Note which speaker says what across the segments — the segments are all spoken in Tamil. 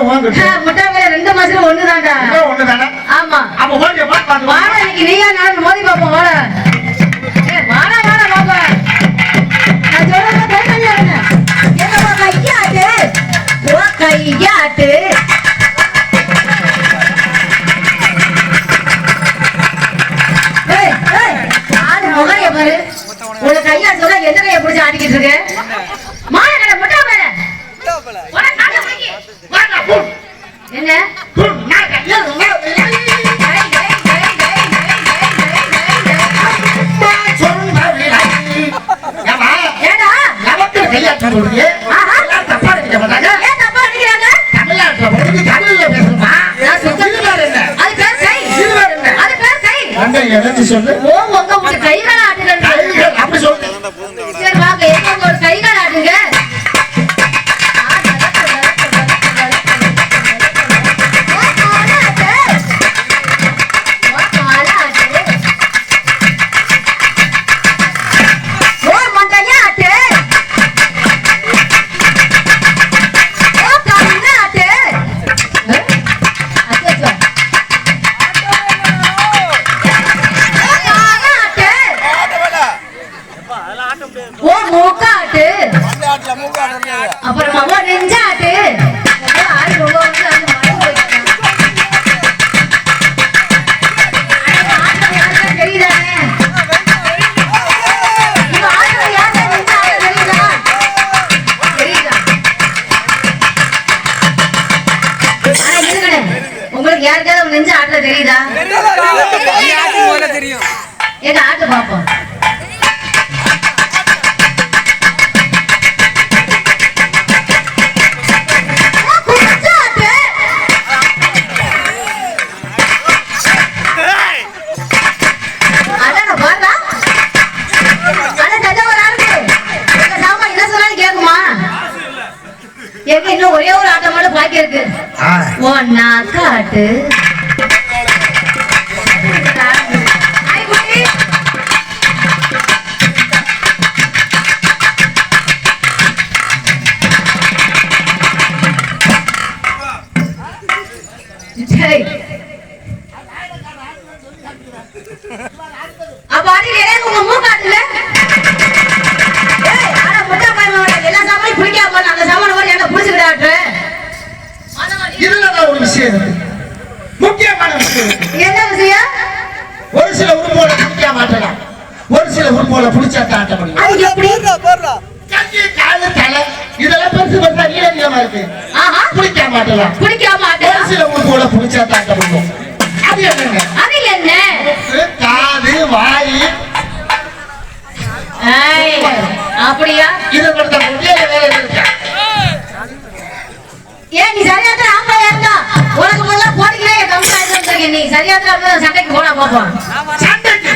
Speaker 1: முட்டை மேல 2 மாசத்துல ஒண்ணுதான்டா.
Speaker 2: ஒண்ணுதானே?
Speaker 1: ஆமா.
Speaker 2: அப்ப ஓடி பாத்து
Speaker 1: வாடா இன்னைக்கு நீயா நான் மோதி பாப்போம் வாடா. வாடா வாடா பாப்பா. நான் சொல்றத கை கல்யாணம். என்னமா கையாட்டு? ஓ கையாட்டு. ஏய் ஏய் ஆடு முகரைய பாரு. உன கையா சொல்ல எந்த கைய பிடிச்சு ஆடிக்கிட்டு இருக்க? மாய கடை முட்டை மேல. உன கால பிடிக்கி. வாடா போ. என்ன? நான் கையா கைகள் ஆடுங்க. அப்புறம் அம்மா நெஞ்சாட்டு தெரியுதானே? உங்களுக்கு யாருக்காவது நெஞ்சு ஆட்டுல தெரியுதா? எங்க ஆட்டு பாப்போம். இன்னும் ஒரே ஒரு ஆட்டம் மட்டும் பாக்கி இருக்கு. ஒன்னா காட்டு அப்ப அடியில் இடையே உங்க மூக்காட்டுல எல்லா சாமானும் பிடிக்காம அந்த சாமான என்ன புடிச்சுக்கிட்டாட்டு
Speaker 2: இதுலதான் ஒரு விஷயம் முக்கியமான விஷயம்.
Speaker 1: என்ன விஷயம்?
Speaker 2: ஒரு சில உறுப்போட பிடிக்க மாட்டலாம், ஒரு சில உறுப்போட பிடிச்சாத்த ஆட்ட முடியும்.
Speaker 1: அது எப்படி?
Speaker 2: கை காலு தலை இதெல்லாம் பெருசு பெருசா நீளமா இருக்கு, பிடிக்க மாட்டலாம். ஒரு சில உறுப்போட பிடிச்சாத்த ஆட்ட முடியும். அது என்னங்க?
Speaker 1: அது என்ன?
Speaker 2: காது வாய்.
Speaker 1: அப்படியா?
Speaker 2: இது மட்டும் வேலை இருக்கா?
Speaker 1: ஏன் நீ சரியாத்திர ஆம்பளையா இருந்தா உனக்கு முதல்ல போட்டிக்கிறே கம்மி ஆயிட்டு நீ சரியாத்திர சண்டைக்கு போனா பாப்போம்.
Speaker 2: சண்டைக்கு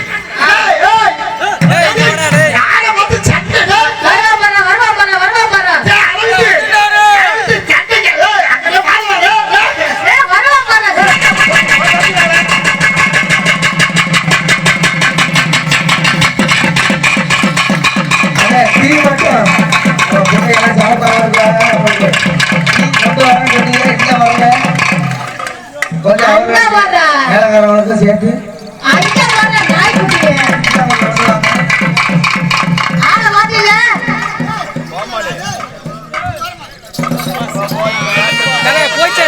Speaker 2: சேர்த்து
Speaker 3: போச்சு.